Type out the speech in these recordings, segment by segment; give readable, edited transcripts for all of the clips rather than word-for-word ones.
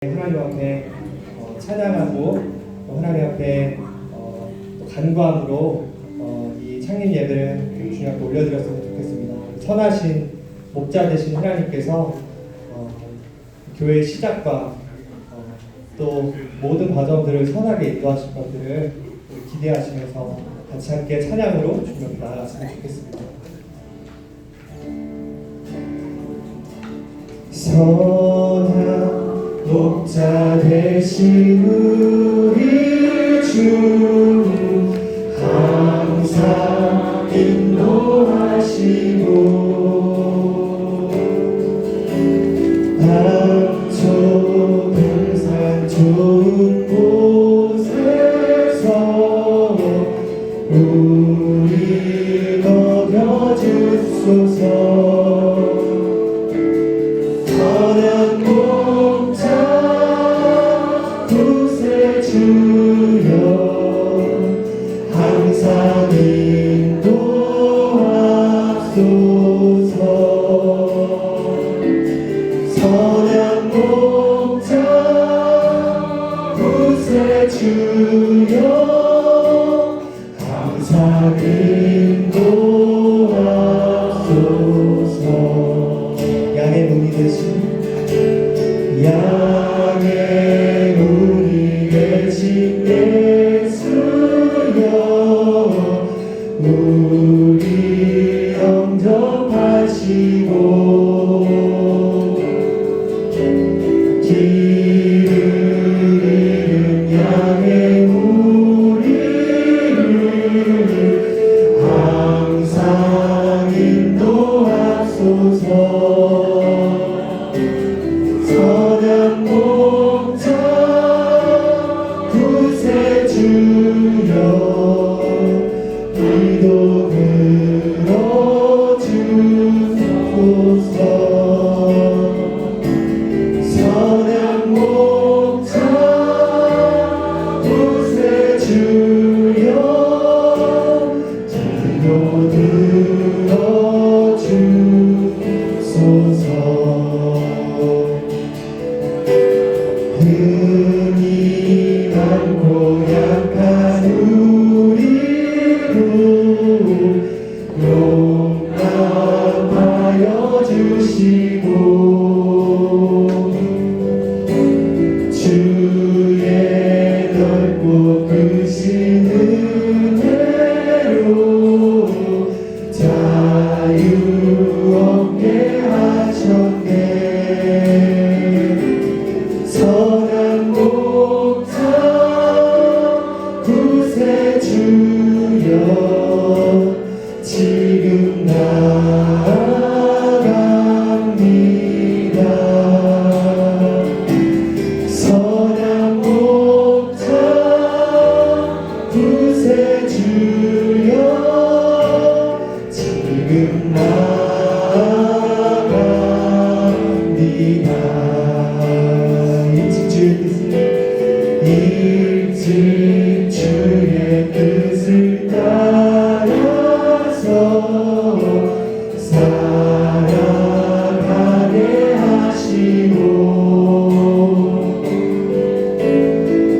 하나님 앞에 찬양하고 하나님 앞에 또 간구함으로 이 창립 예배를 주님 앞에 올려드렸으면 좋겠습니다. 선하신 목자 되신 하나님께서 교회의 시작과 또 모든 과정들을 선하게 인도하실 것들을 기대하시면서 같이 함께 찬양으로 주님 앞에 나아갔으면 좋겠습니다. 선한 목자 되신 우리 주 항상 인도하시고 남쪽 등산 좋은 곳에서 우리 먹여주소서. 선한 목자 구세주여 항상 인도하소서. 선한 목자 구세주여 항상 인도하소서. 양의 문이 되신 양의 문이 되신 예수여 우리 영접하시고 길을 잃은 양의 우리를 항상 인도하소서. 선한 목자 구세주여 우리도 들어주소서. 선한 목자 구세주여 들어주소서. 흔히 많고 약한 우리로 용납하여 주시고 주의 넓고 크신 은혜로 자유 얻게 하셨네. 선한 목자 구세주여 지금 나아갑니다. 선한 목자 구세주여 지금 나아갑니다. 일찍 주의 뜻을 따라서 살아가게 하시고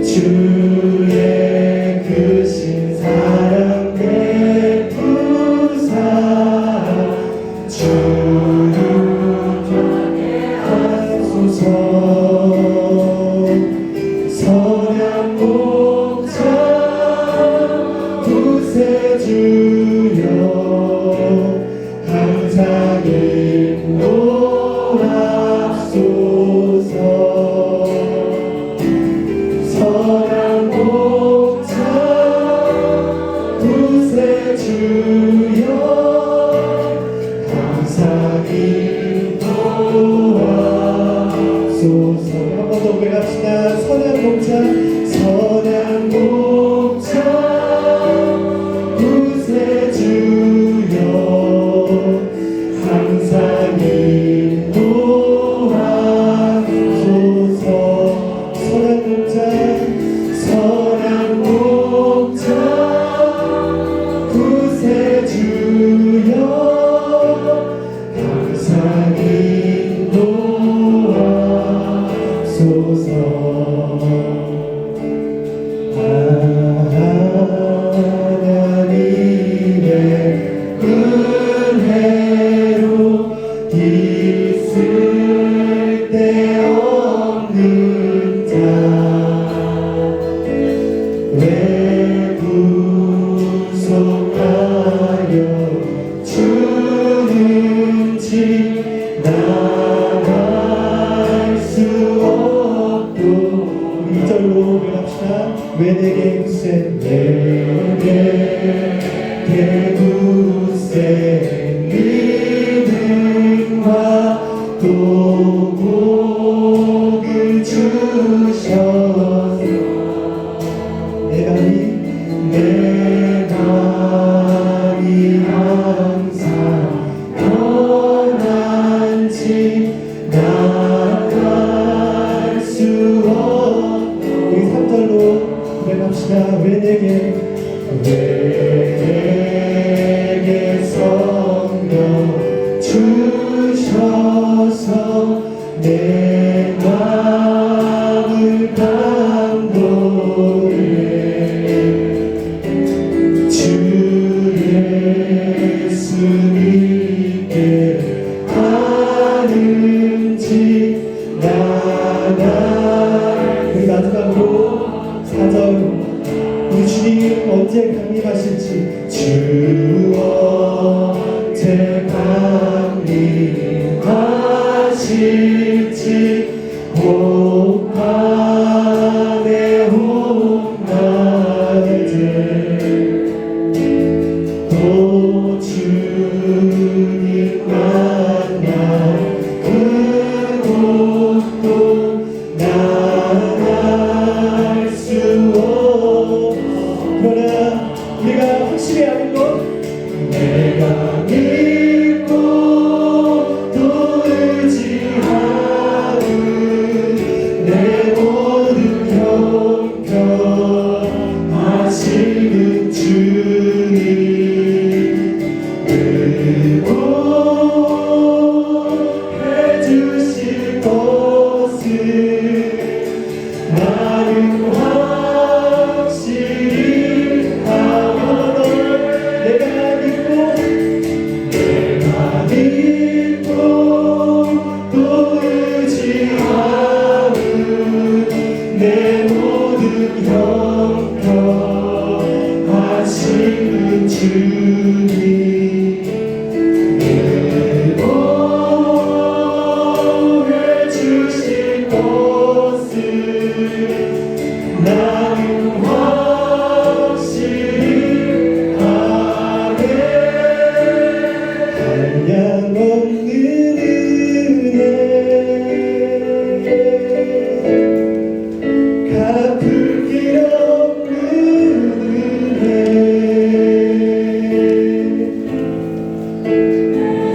주의 크신 사랑 베푸사 주를 편하게 하소서. 선한 목자 구세주여 항상 인도하소서. 선한 목자 구세주여 항상 인도하소서. 한 번 더 고백합시다. 선한 목자 선한 목자 구세주여 항상 인도하소서. 선한 목자 선한 목자 구세주여 항상 인도하소서. 하나님의 은혜로 있을 데 없는 자 왜 구속하여 주는지 나갈 수 없고 2절로 고백합시다. 왜 내게 굳세 내게 굳세 믿음과 또 복을 주셔서 내 마음이 항상 편한지 나갈 수 없고 우리 3절로 고백합시다. 왜 내게 성령 주셔서 내 마음을 감동해 주 예수 믿게 하는지 나가 우리 마지막으로 4절 우리 주님 언제 강림하실지 주 언제 강림하실지 혹한의 홍나들 또 주님 만나 그곳도 나갈 수 그러나 우리가 확실히 아는 것 내가 믿고 또 의지하는 내 모든 형편 하시는 주님 응원해 주실 것을 나는 확실히 하거든 내가 믿고 또 의지하는 내 모든 형편 하시는 주님 응원해 주실 것을 나는 확실히 하네 한량없는 은혜 갚을 길 없는 은혜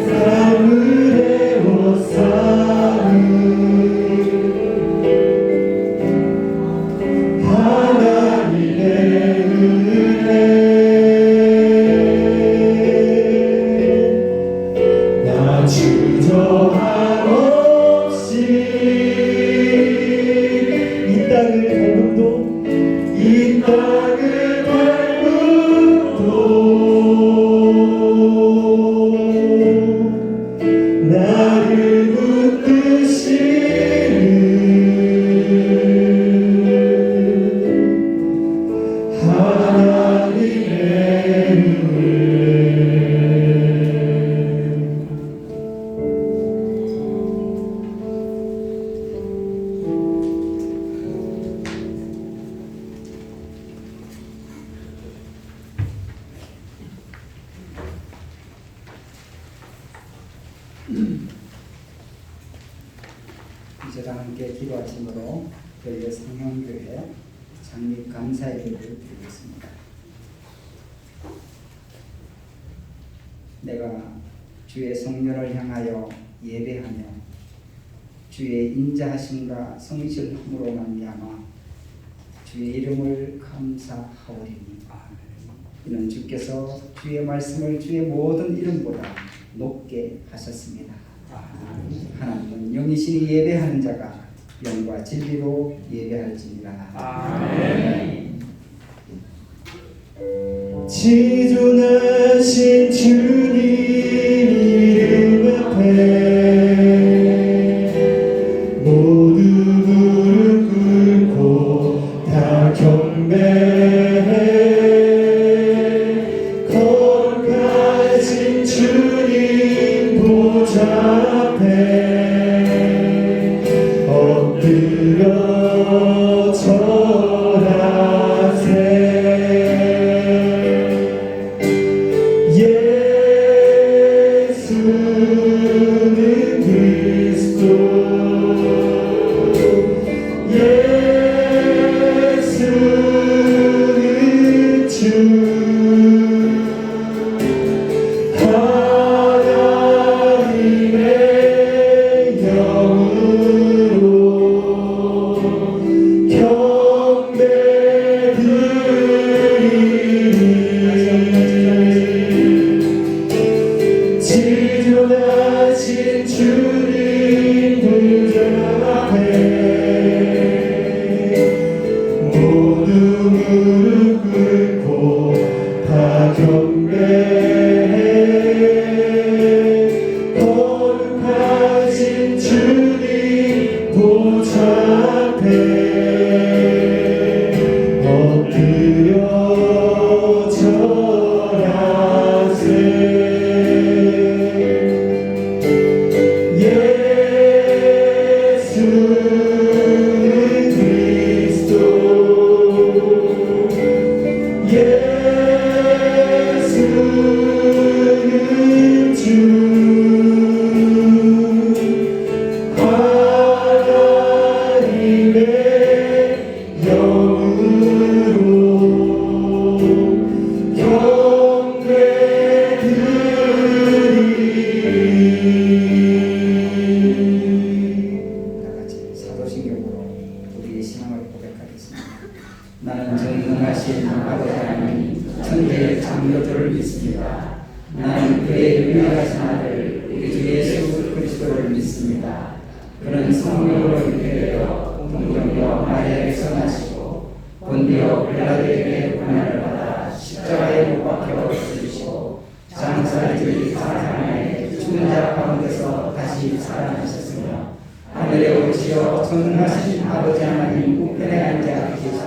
삶을 애워싸는 하나님의 은혜 나 주저함 없이 이 땅을 밟음도 나를 붙드시는 하나님의 은혜 저랑 함께 기도하심으로 저희 상향교회 창립 감사의 기도를 드리겠습니다. 내가 주의 성령을 향하여 예배하며 주의 인자하심과 성실함으로 말미암아 주의 이름을 감사하오리니 이는 주께서 주의 말씀을 주의 모든 이름보다 높게 하셨습니다. 하나님은 영이신이 예배하는 자가 영과 진리로 예배할지니라. 아멘. 지존하신 주님 이름 앞에 모두 무릎 꿇고 다 경배해. 거룩하신 주님 보좌 앞에 엎드려 절하세. 예수는 그리스도, 예수는 주, 하나님의 영으로 경배드리니. 지존하신 주님 보좌 앞에 모두 무릎 꿇고 다 경배해. 거룩하신 주님 보좌 앞에 엎드려 절하세. 예수는 그리스도, 예수는 주, 하나님의 영으로 경배드리니. 다 같이 사도신경으로 우리의 신앙을 고백하겠습니다. 나는 전능하신 아버지 하나님 천대의 창조주를 믿습니다. 나는 그의 유일하신 아들 우리 주 예수 그리스도를 믿습니다. 그는 성령으로 잉태되어 동정녀 마리아에서 나시고 본디오 빌라도에게 고난을 받아 십자가에 못 박혀 죽으시고 장사를 사상에 죽은 자 가운데서 다시 살아나셨으며 하늘에 오시어 전능하신 아버지 하나님 우편에 앉아 계시다.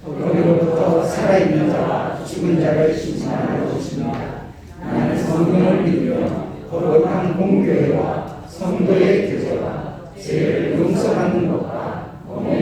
거기로부터 살아있는 자와 죽은 자를 심판하러 오십니다. 나는 성경을 믿으며 거룩한 공교회와 성도의 교제와 죄를 용서받는 것과 영원한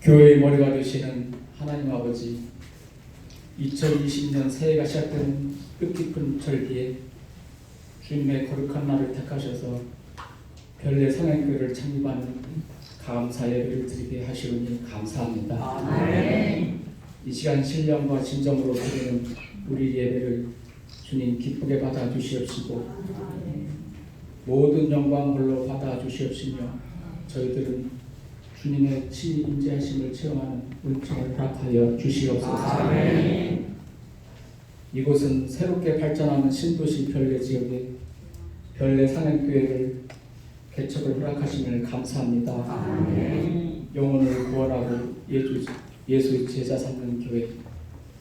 교회의 머리가 되시는 하나님 아버지, 2020년 새해가 시작되는 뜻깊은 절기에 주님의 거룩한 날을 택하셔서 별내 성행교회를 창립하는 감사 예배를 드리게 하시오니 감사합니다. 아멘. 이 시간 신령과 진정으로 드리는 우리 예배를 주님 기쁘게 받아 주시옵시고 모든 영광 홀로 받아 주시옵시며 저희들은 주님의 친히 임재하심을 체험하는 은총을 허락하여 주시옵소서. 아멘. 이곳은 새롭게 발전하는 신도시 별내 지역에 별내 상행교회를 개척을 허락하심을 감사합니다. 아멘. 영혼을 구원하고 예수의 제자 삼는 교회,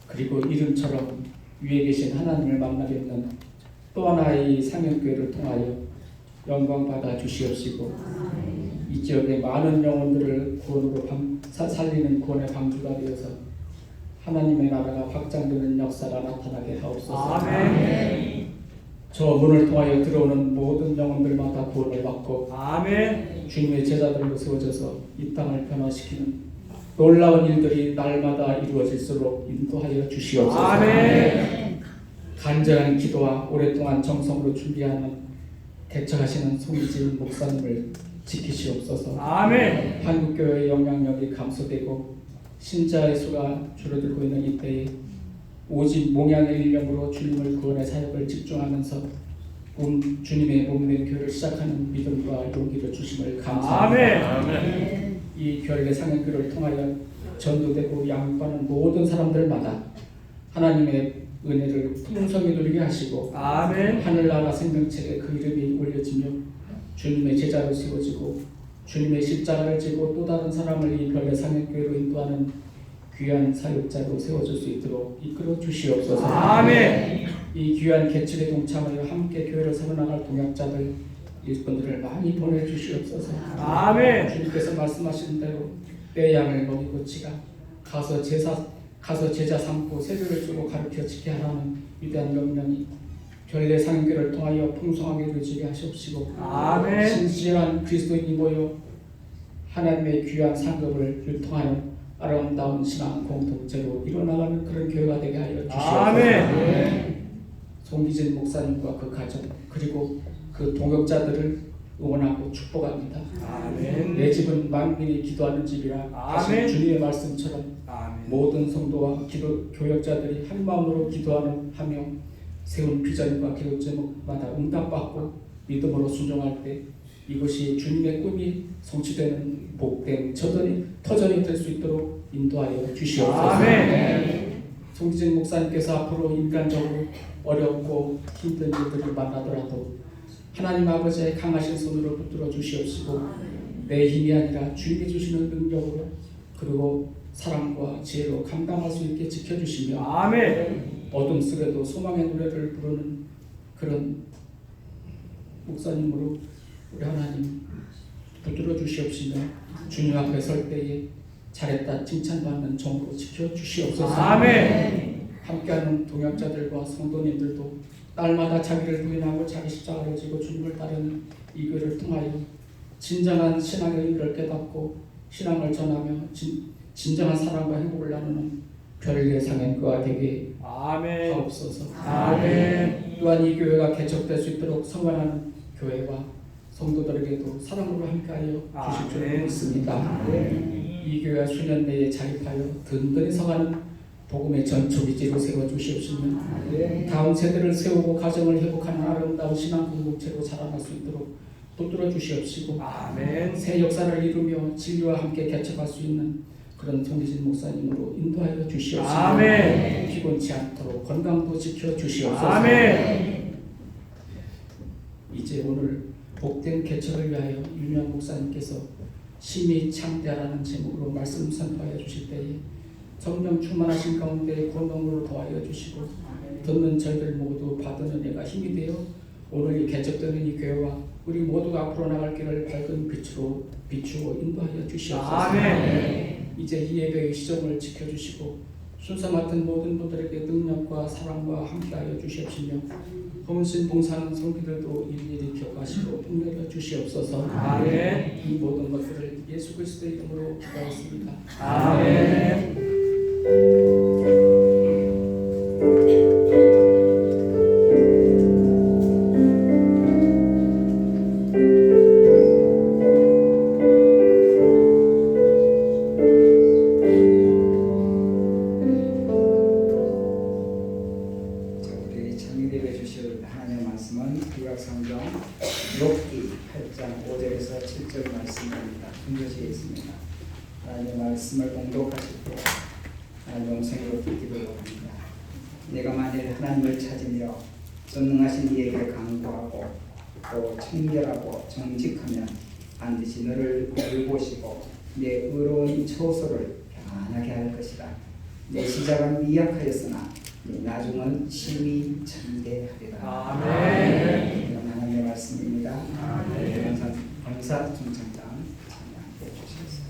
그리고 이름처럼 위에 계신 하나님을 만나뵙는 또 하나의 상행교회를 통하여 영광 받아 주시옵시고 이 지역의 많은 영혼들을 구원으로 살리는 구원의 방주가 되어서 하나님의 나라가 확장되는 역사가 나타나게 하옵소서. 아멘. 저 문을 통하여 들어오는 모든 영혼들마다 구원을 받고 아멘. 주님의 제자들로 세워져서 이 땅을 변화시키는 놀라운 일들이 날마다 이루어질수록 인도하여 주시옵소서. 아멘. 간절한 기도와 오랫동안 정성으로 준비하는 개척하시는 송희진 목사님을 지키시옵소서. 아멘. 한국교회의 영향력이 감소되고 신자의 수가 줄어들고 있는 이때에 오직 몽양의 일념으로 주님을 구원의 사역을 집중하면서 주님의 몸된 교회를 시작하는 믿음과 용기를 주심을 감사합니다. 아멘. 이 별내 상행교를 통하여 전도되고 양육하는 모든 사람들마다 하나님의 은혜를 풍성히 누리게 하시고 아멘. 하늘나라 생명책에 그 이름이 올려지며 주님의 제자로 세워지고 주님의 십자가를 지고 또 다른 사람을 이 별내 상행교회로 인도하는 귀한 사역자로 세워줄 수 있도록 이끌어 주시옵소서. 아멘. 이 귀한 개척에 동참하여 함께 교회를 세워나갈 동역자들 일꾼들을 많이 보내주시옵소서. 아멘. 주님께서 말씀하신 대로 내 양을 먹이고 지가 가서 제자 삼고 세례를 주고 가르쳐 지게 하라는 위대한 명령이 별내 상행교를 통하여 풍성하게 이루어지게 하시옵시고 아멘. 신실한 그리스도인이 모여 하나님의 귀한 상급을 유통하는 아름다운 신앙 공동체로 이뤄나가는 그런 교회가 되게 하여 주시옵소서. 아멘. 송기진 목사님과 그 가정 그리고 그 동역자들을 응원하고 축복합니다. 아멘. 내 집은 만민이 기도하는 집이라 하신 아멘. 주님의 말씀처럼 아멘. 모든 성도와 교역자들이 한 마음으로 기도하는 하며 세운 비전과 기도 제목마다 응답받고 믿음으로 순종할 때 이것이 주님의 꿈이 성취되는 복된 터전이 될 수 있도록 인도하여 주시옵소서. 아멘. 송기진 목사님께서 앞으로 인간적으로 어렵고 힘든 일들을 만나더라도 하나님 아버지의 강하신 손으로 붙들어 주시옵시고 내 힘이 아니라 주님이 주시는 능력으로 그리고 사랑과 지혜로 감당할 수 있게 지켜주시며 아멘. 어둠 속에도 소망의 노래를 부르는 그런 목사님으로 우리 하나님 붙들어 주시옵시며 주님 앞에 설 때에 잘했다 칭찬받는 종으로 지켜주시옵소서. 아멘. 함께하는 동역자들과 성도님들도 날마다 자기를 부인하고 자기 십자가를 지고 주님을 따르는 이 교회를 통하여 진정한 신앙의 의미를 깨닫고 신앙을 전하며 진정한 사랑과 행복을 나누는 별의 상행교가 되게 아멘. 하옵소서. 아멘. 또한 이 교회가 개척될 수 있도록 성원하는 교회와 성도들에게도 사랑으로 함께하여 주실 줄 아멘. 믿습니다. 이 교회가 수년 내에 자립하여 든든히 서가는 복음의 전초기지로 세워주시옵시며 다음 세대를 세우고 가정을 회복하는 아름다운 신앙 공동체로 자라날 수 있도록 붙들어 주시옵시고 아멘. 새 역사를 이루며 진리와 함께 개척할 수 있는 그런 송기진 목사님으로 인도하여 주시옵시고 아멘. 피곤치 않도록 건강도 지켜 주시옵소서. 아멘. 이제 오늘 복된 개척을 위하여 윤영 목사님께서 심히 창대하라는 제목으로 말씀 선포하여 주실 때에 성령 충만하신 가운데 권능으로 도와여 주시고 듣는 저희들 모두 받은 은혜가 힘이 되어 오늘 이 개척되는 이 교회와 우리 모두가 앞으로 나갈 길을 밝은 빛으로 비추고 인도하여 주시옵소서. 아멘. 이제 이 예배의 시정을 지켜주시고 순서 맡은 모든 분들에게 능력과 사랑과 함께하여 주시옵시며 헌신 봉사하는 성도들도 일일이 기억하시고 힘내어 주시옵소서. 아멘. 이 모든 것들을 예수 그리스도의 이름으로 기도하였습니다. 아멘. 자, 우리 장미대에 주실 하나님의 말씀은 구약성경 욥기 8장 5절에서 7절 말씀입니다. 준비되어 있습니다. 하나님의 말씀을 공독하실 때 하나님 음성으로 듣기를 원합니다. 내가 만일 하나님을 찾으며 전능하신 이에게 간구하고 또 청결하고 정직하면 반드시 너를 돌보시고 내 의로운 처소를 평안하게 할 것이다. 내 시작은 미약하였으나 네 나중은 심히 참대하리라. 아멘. 이런 하나님의 말씀입니다. 아멘. 감사 중창장 참여해 주시겠습니다.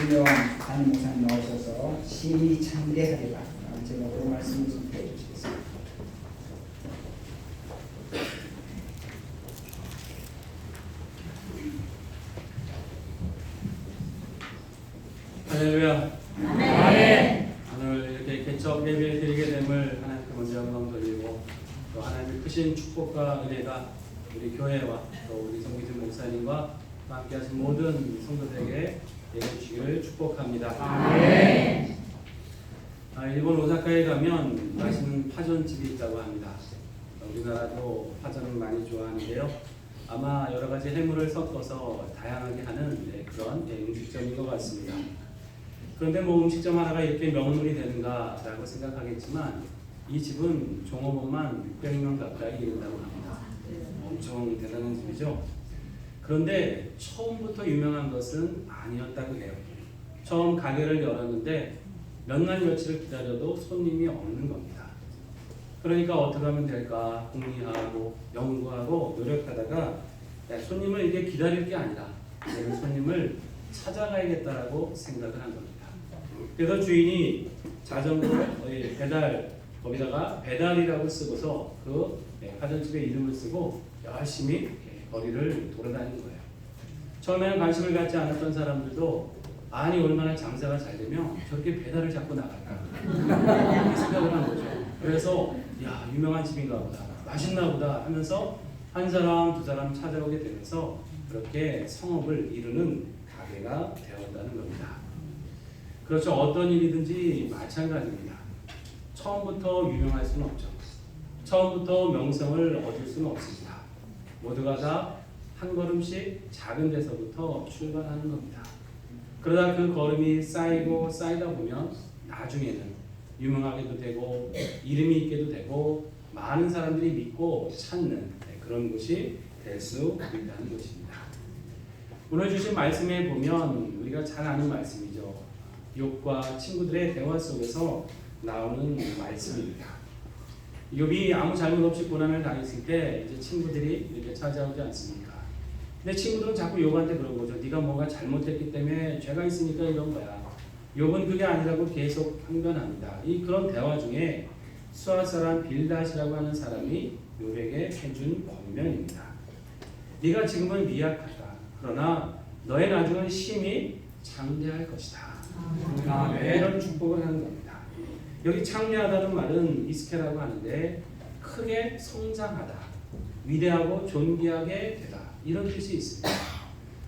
훌륭한 담임 목사님 나오셔서 심히 참대하리라 제목으로 말씀을 선포해 주시겠습니다. 할렐루야. 아멘. 오늘 이렇게 개척 예배 드리게 됨을 하나님께 먼저 영광 돌리고 또 하나님의 크신 축복과 은혜가 우리 교회와 또 우리 성기준 목사님과 함께하신 모든 성도들에게 내려주기를 축복합니다. 아멘. 일본 오사카에 가면 맛있는 파전집이 있다고 합니다. 우리나라도 파전을 많이 좋아하는데요. 아마 여러 가지 해물을 섞어서 다양하게 하는 그런 음식점인 것 같습니다. 그런데 뭐 음식점 하나가 이렇게 명물이 되는가라고 생각하겠지만 이 집은 종업원만 600명 가까이 이른다고 합니다. 엄청 대단한 집이죠. 그런데 처음부터 유명한 것은 아니었다고 해요. 처음 가게를 열었는데 몇 날 며칠을 기다려도 손님이 없는 겁니다. 그러니까 어떻게 하면 될까 궁리하고 연구하고 노력하다가 손님을 이게 기다릴 게 아니라 내가 손님을 찾아가야겠다라고 생각을 한 겁니다. 그래서 주인이 자전거 배달 거기다가 배달이라고 쓰고서 그 파전집의 이름을 쓰고 열심히 거리를 돌아다닌 거예요. 처음에는 관심을 갖지 않았던 사람들도 아니 얼마나 장사가 잘 되면 저렇게 배달을 자꾸 나갈까 이렇게 생각을 한 거죠. 그래서 야 유명한 집인가 보다 맛있나 보다 하면서 한 사람 두 사람 찾아오게 되면서 그렇게 성업을 이루는 가게가 되었다는 겁니다. 그렇죠. 어떤 일이든지 마찬가지입니다. 처음부터 유명할 수는 없죠. 처음부터 명성을 얻을 수는 없습니다. 모두가 다 한 걸음씩 작은 데서부터 출발하는 겁니다. 그러다 그 걸음이 쌓이고 쌓이다 보면 나중에는 유명하게도 되고 이름이 있게도 되고 많은 사람들이 믿고 찾는 그런 곳이 될 수 있다는 것입니다. 오늘 주신 말씀에 보면 우리가 잘 아는 말씀이죠. 욥과 친구들의 대화 속에서 나오는 말씀입니다. 욥이 아무 잘못 없이 고난을 당했을 때 이제 친구들이 이렇게 찾아오지 않습니까? 근데 친구들은 자꾸 욥한테 그런 거죠. 네가 뭔가 잘못했기 때문에 죄가 있으니까 이런 거야. 욥은 그게 아니라고 계속 항변합니다. 그런 대화 중에 수아 사람 빌닷이라고 하는 사람이 욥에게 해준 권면입니다. 네가 지금은 미약하다. 그러나 너의 나중은 심히 장대할 것이다. 이런 축복을 하는 겁니다. 여기 창대하다는 말은 이스케라고 하는데 크게 성장하다, 위대하고 존귀하게 되다 이런 뜻이 있습니다.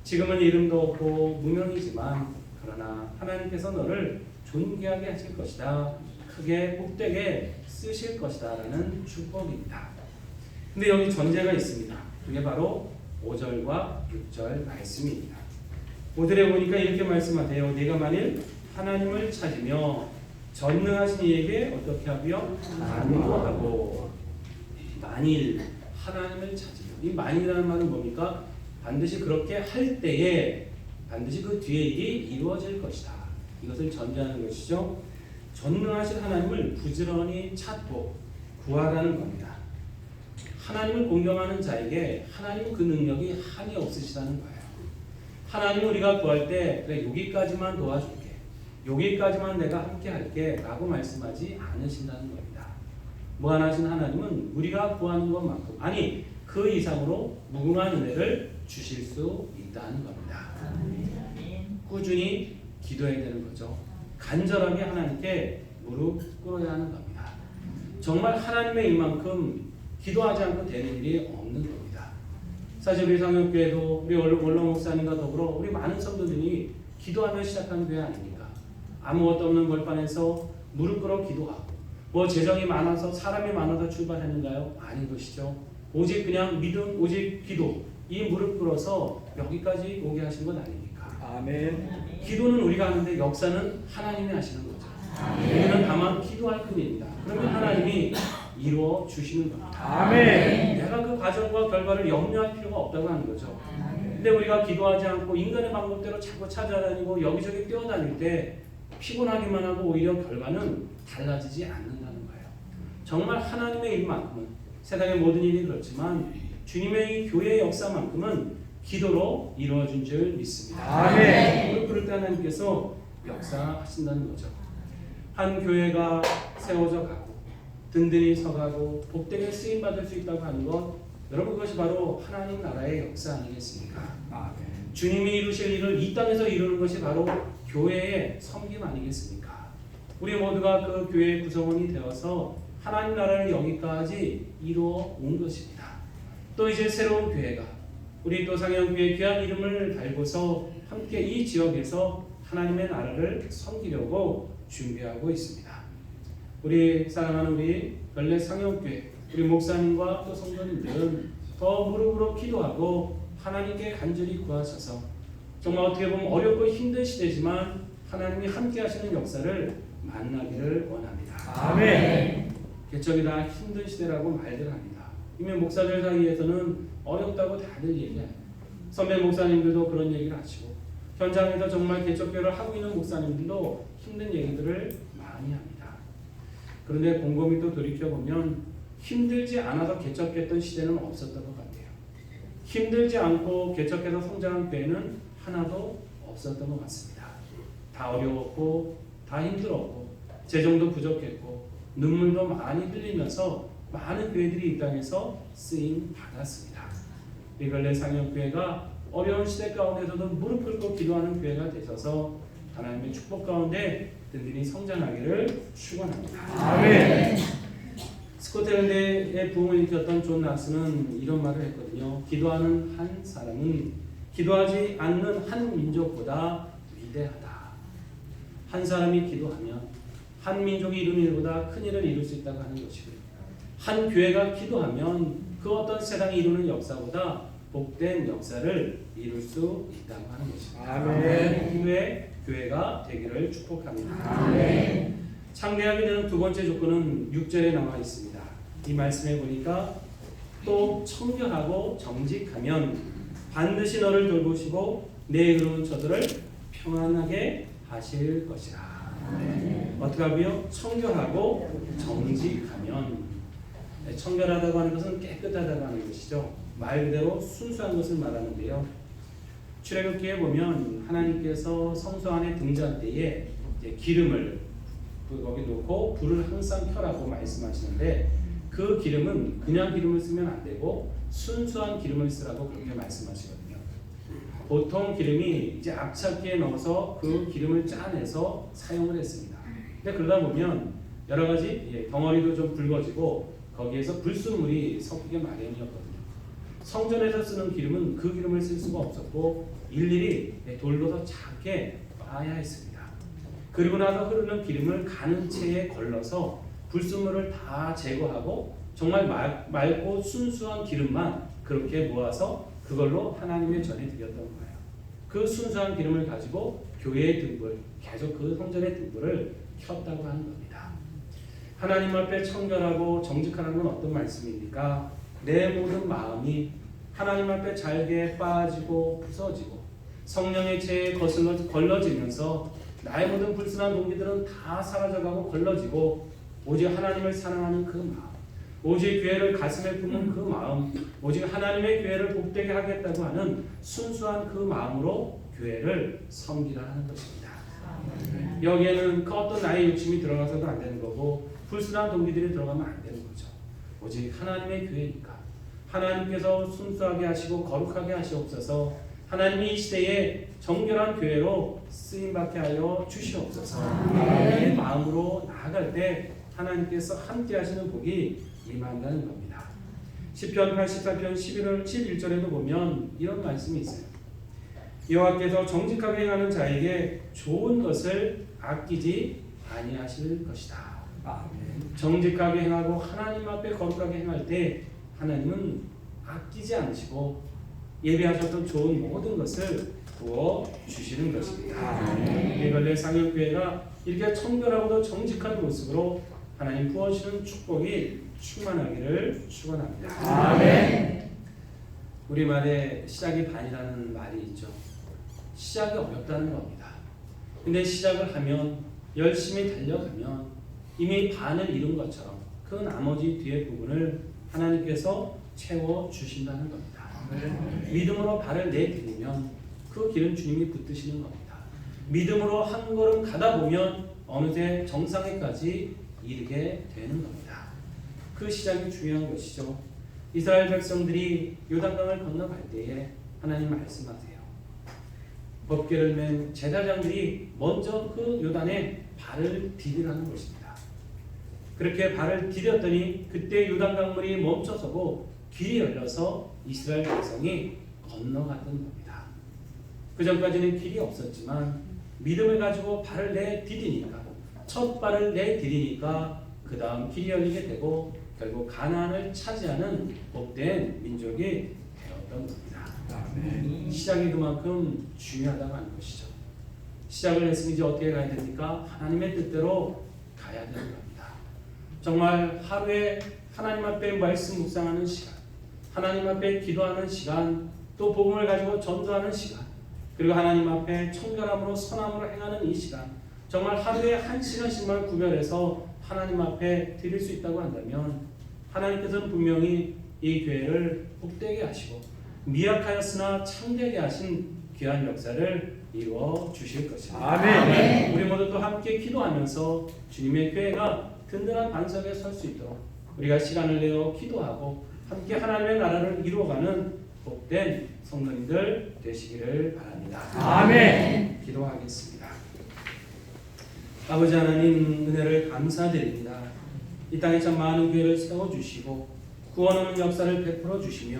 지금은 이름도 없고 무명이지만 그러나 하나님께서 너를 존귀하게 하실 것이다. 크게 복되게 쓰실 것이다 라는 축복입니다. 근데 여기 전제가 있습니다. 그게 바로 5절과 6절 말씀입니다. 5절에 보니까 이렇게 말씀하세요. 네가 만일 하나님을 찾으며 전능하신 이에게 어떻게 하고요? 간구하고. 만일 하나님을 찾으며. 이 만일이라는 말은 뭡니까? 반드시 그렇게 할 때에 반드시 그 뒤에 일이 이루어질 것이다. 이것을 전제하는 것이죠. 전능하신 하나님을 부지런히 찾고 구하라는 겁니다. 하나님을 공경하는 자에게 하나님은 그 능력이 한이 없으시다는 거예요. 하나님을 우리가 구할 때 그래 여기까지만 도와줄게, 여기까지만 내가 함께 할게 라고 말씀하지 않으신다는 겁니다. 무한하신 하나님은 우리가 구하는 것만큼 아니 그 이상으로 무궁한 은혜를 주실 수 있다는 겁니다. 꾸준히 기도해야 되는 거죠. 간절하게 하나님께 무릎 꿇어야 하는 겁니다. 정말 하나님의 일만큼 기도하지 않고 되는 일이 없는 겁니다. 사실 우리 상역교회도 우리 원로 목사님과 더불어 우리 많은 성도들이 기도하며 시작한 교회 아닙니까? 아무것도 없는 벌판에서 무릎 꿇어 기도하고 뭐 재정이 많아서 사람이 많아서 출발했는가요? 아닌 것이죠. 오직 그냥 믿음, 오직 기도 이 무릎 꿇어서 여기까지 오게 하신 것 아닙니까? 아멘. 기도는 우리가 하는데 역사는 하나님이 하시는 거죠. 우리는 다만 기도할 뿐입니다. 그러면 하나님이 이루어 주시는 겁니다. 아멘. 내가 그 과정과 결과를 염려할 필요가 없다고 하는 거죠. 근데 우리가 기도하지 않고 인간의 방법대로 자꾸 찾아다니고 여기저기 뛰어다닐 때 피곤하기만 하고 오히려 결과는 달라지지 않는다는 거예요. 정말 하나님의 일만큼은 세상의 모든 일이 그렇지만 주님의 이 교회의 역사만큼은 기도로 이루어진 줄 믿습니다. 아멘. 무릎 꿇을 때 하나님께 하나님께서 역사하신다는 거죠. 한 교회가 세워져 가고 든든히 서가고 복되게 쓰임 받을 수 있다고 하는 것, 여러분 그것이 바로 하나님 나라의 역사 아니겠습니까? 주님이 이루실 일을 이 땅에서 이루는 것이 바로 교회의 섬김 아니겠습니까? 우리 모두가 그 교회의 구성원이 되어서 하나님 나라를 여기까지 이루어 온 것입니다. 또 이제 새로운 교회가 우리 또 상영교회 귀한 이름을 달고서 함께 이 지역에서 하나님의 나라를 섬기려고 준비하고 있습니다. 우리 사랑하는 우리 별내 상영교회 우리 목사님과 또 성도님들은 더 무릎으로 기도하고 하나님께 간절히 구하셔서 정말 어떻게 보면 어렵고 힘든 시대지만 하나님이 함께 하시는 역사를 만나기를 원합니다. 아멘. 개척이다 힘든 시대라고 말들 합니다. 이미 목사들 사이에서는 어렵다고 다들 얘기해요. 선배 목사님들도 그런 얘기를 하시고 현장에서 정말 개척교회를 하고 있는 목사님들도 힘든 얘기들을 많이 합니다. 그런데 곰곰이 또 돌이켜보면 힘들지 않아서 개척했던 시대는 없었던 것 같아요. 힘들지 않고 개척해서 성장한 교회는 하나도 없었던 것 같습니다. 다 어려웠고 다 힘들었고 재정도 부족했고 눈물도 많이 흘리면서 많은 교회들이 이 땅에서 쓰임 받았습니다. 리걸레 상영교회가 어려운 시대 가운데서도 무릎 꿇고 기도하는 교회가 되셔서 하나님의 축복 가운데 든든히 성장하기를 축원합니다. 아멘. 스코틀랜드의 부흥을 일으켰던 존 낙스는 이런 말을 했거든요. 기도하는 한 사람은 기도하지 않는 한 민족보다 위대하다. 한 사람이 기도하면 한 민족이 이루는 일보다 큰 일을 이룰 수 있다고 하는 것이고요. 한 교회가 기도하면 그 어떤 세상이 이루는 역사보다 복된 역사를 이룰 수 있다고 하는 것입니다. 아멘. 이후에 교회가 되기를 축복합니다. 아멘. 창대하게 되는 두 번째 조건은 6절에 나와 있습니다. 이 말씀에 보니까 또 청결하고 정직하면 반드시 너를 돌보시고 내 의로운 저들을 평안하게 하실 것이라. 어떻게 하고요? 청결하고 정직하면, 청결하다고 하는 것은 깨끗하다고 하는 것이죠. 말 그대로 순수한 것을 말하는데요. 출애굽기에 보면 하나님께서 성소 안에 등장 때에 이제 기름을 거기 놓고 불을 항상 켜라고 말씀하시는데 그 기름은 그냥 기름을 쓰면 안 되고 순수한 기름을 쓰라고 그렇게 말씀하시거든요. 보통 기름이 이제 악착기에 넣어서 그 기름을 짜내서 사용을 했습니다. 근데 그러다 보면 여러 가지 덩어리도 좀 붉어지고 거기에서 불순물이 섞이게 마련이었거든요. 성전에서 쓰는 기름은 그 기름을 쓸 수가 없었고 일일이 돌로 더 작게 빻아야 했습니다. 그리고 나서 흐르는 기름을 가는 채에 걸러서 불순물을 다 제거하고 정말 맑고 순수한 기름만 그렇게 모아서 그걸로 하나님의 전에 드렸던 거예요. 그 순수한 기름을 가지고 교회의 등불, 계속 그 성전의 등불을 켰다고 하는 겁니다. 하나님 앞에 청결하고 정직하는 건 어떤 말씀입니까? 내 모든 마음이 하나님 앞에 잘게 빠지고 부서지고 성령의 채에 걸러지면서 나의 모든 불순한 동기들은 다 사라져가고 걸러지고 오직 하나님을 사랑하는 그 마음, 오직 교회를 가슴에 품은 그 마음, 오직 하나님의 교회를 복되게 하겠다고 하는 순수한 그 마음으로 교회를 섬기라 하는 것입니다. 여기에는 그 어떤 나의 욕심이 들어가서도 안 되는 거고 불순한 동기들이 들어가면 안 되는 거죠. 오직 하나님의 교회니까 하나님께서 순수하게 하시고 거룩하게 하시옵소서. 하나님이 이 시대에 정결한 교회로 쓰임받게 하여 주시옵소서. 내 마음으로 나아갈 때 하나님께서 함께 하시는 복이 임한다는 겁니다. 시편 84편 11절에도 보면 이런 말씀이 있어요. 여호와께서 정직하게 행하는 자에게 좋은 것을 아끼지 아니하실 것이다. 정직하게 행하고 하나님 앞에 거룩하게 행할 때 하나님은 아끼지 않으시고 예배하셨던 좋은 모든 것을 부어 주시는 것입니다. 리걸레 상영교회가 이렇게 청결하고도 정직한 모습으로 하나님 부어주시는 축복이 충만하기를 축원합니다. 아멘. 우리말에 시작이 반이라는 말이 있죠. 시작이 어렵다는 겁니다. 근데 시작을 하면 열심히 달려가면 이미 반을 이룬 것처럼 그 나머지 뒤에 부분을 하나님께서 채워 주신다는 겁니다. 믿음으로 발을 내디디면 그 길은 주님이 붙드시는 겁니다. 믿음으로 한 걸음 가다 보면 어느새 정상에까지 이르게 되는 겁니다. 그 시작이 중요한 것이죠. 이스라엘 백성들이 요단강을 건너갈 때에 하나님 말씀하세요. 법궤를 맨 제사장들이 먼저 그 요단에 발을 디디라는 것입니다. 그렇게 발을 디뎠더니 그때 요단강물이 멈춰서고 길이 열려서 이스라엘 백성이 건너갔던 겁니다. 그 전까지는 길이 없었지만 믿음을 가지고 발을 내디디니까, 첫 발을 내디디니까 그 다음 길이 열리게 되고 결국 가나안을 차지하는 복된 민족이 되었던 겁니다. 시작이 그만큼 중요하다고 하는 것이죠. 시작을 했으니 이제 어떻게 가야 됩니까? 하나님의 뜻대로 가야 되는 겁니다. 정말 하루에 하나님 앞에 말씀 묵상하는 시간, 하나님 앞에 기도하는 시간, 또 복음을 가지고 전도하는 시간, 그리고 하나님 앞에 청결함으로 선함으로 행하는 이 시간, 정말 하루에 1시간씩만 구별해서 하나님 앞에 드릴 수 있다고 한다면 하나님께서는 분명히 이 교회를 복되게 하시고 미약하였으나 창대하게 하신 귀한 역사를 이루어 주실 것입니다. 아멘. 우리 모두 또 함께 기도하면서 주님의 교회가 든든한 반석에 설 수 있도록 우리가 시간을 내어 기도하고 함께 하나님의 나라를 이루어가는 복된 성도님들 되시기를 바랍니다. 아멘. 기도하겠습니다. 아버지 하나님, 은혜를 감사드립니다. 이 땅에 참 많은 교회를 세워주시고 구원하는 역사를 베풀어 주시며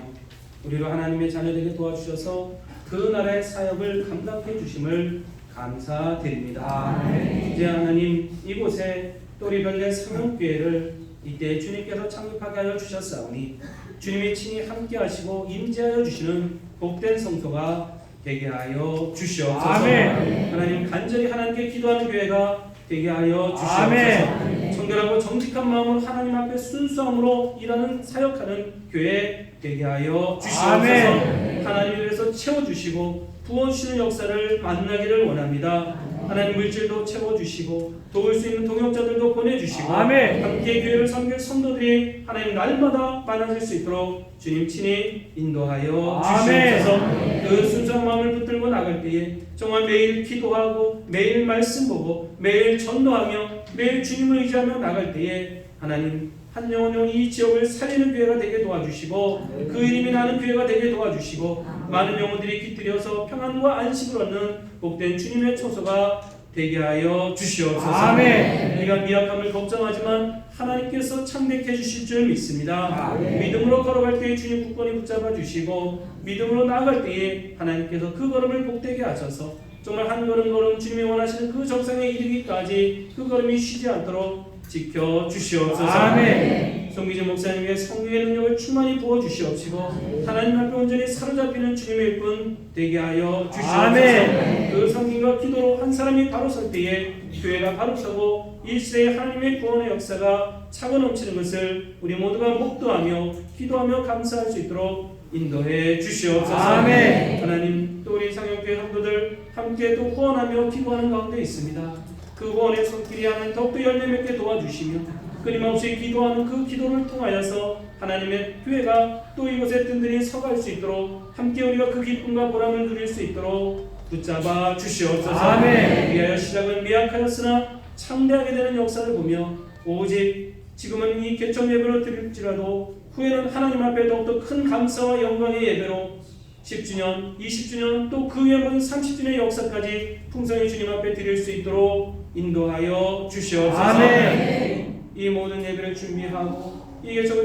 우리로 하나님의 자녀되게 도와주셔서 그 나라의 사역을 감당해 주심을 감사드립니다. 아멘. 이제 하나님, 이곳에 또 우리 별내 사명교회를 이때 주님께서 창립하게 하여 주셨사오니 주님이 친히 함께 하시고 임재하여 주시는 복된 성소가 되게 하여 주시옵소서. 아멘. 하나님, 간절히 하나님께 기도하는 교회가 되게 하여 주시옵소서. 아멘. 정결하고 정직한 마음으로 하나님 앞에 순수함으로 일하는 사역하는 교회 되게 하여 주시옵소서. 아멘. 하나님 위해서 채워주시고 부어주시는 역사를 만나기를 원합니다. 하나님, 물질도 채워주시고 도울 수 있는 동역자들도 보내주시고 아멘. 함께 교회를 섬길 성도들이 하나님 날마다 많아질 수 있도록 주님 친히 인도하여 아멘. 주시옵소서. 그 순수한 마음을 붙들고 나갈 때에 정말 매일 기도하고 매일 말씀 보고 매일 전도하며 매일 주님을 의지하며 나갈 때에 하나님, 한 영혼 이 지역을 살리는 교회가 되게 도와주시고 그 이름이 나는 교회가 되게 도와주시고 많은 영혼들이 깃들여서 평안과 안식을 얻는 복된 주님의 처소가 되게 하여 주시옵소서. 아멘. 우리가 미약함을 걱정하지만 하나님께서 창대케 주실 줄 믿습니다. 아멘. 믿음으로 걸어갈 때에 주님 굳건히 붙잡아 주시고 믿음으로 나아갈 때에 하나님께서 그 걸음을 복되게 하셔서 정말 한 걸음 걸음 주님이 원하시는 그 정상에 이르기까지 그 걸음이 쉬지 않도록 지켜 주시옵소서. 아멘. 송기진 목사님의 성령의 능력을 충만히 부어 주시옵시고 하나님 앞에 온전히 사로잡히는 주님의 일꾼 되게 하여 주시옵소서. 아멘. 그 성경과 기도로 한 사람이 바로 설 때에 교회가 바로 서고 이 시대에 하나님의 구원의 역사가 차고 넘치는 것을 우리 모두가 목도하며 기도하며 감사할 수 있도록 인도해 주시옵소서. 아멘. 하나님, 또 우리 상영교회 성도들 함께 또 후원하며 기도하는 가운데 있습니다. 그 후원의 손길이 하나님 더욱더 열매 맺게 도와주시며 끊임없이 기도하는 그 기도를 통하여서 하나님의 교회가 또 이곳에 든든히 서갈 수 있도록 함께 우리가 그 기쁨과 보람을 누릴 수 있도록 붙잡아 주시옵소서. 아멘. 위하여 시작은 미약하였으나 창대하게 되는 역사를 보며 오직 지금은 이 개점 예배로 드릴지라도 후에는 하나님 앞에 더욱더 큰 감사와 영광의 예배로 10주년, 20주년 또 그 위에 모든 30주년의 역사까지 풍성히 주님 앞에 드릴 수 있도록 인도하여 주시옵소서. 아멘. 이 모든 예배를 준비하고 이 개척을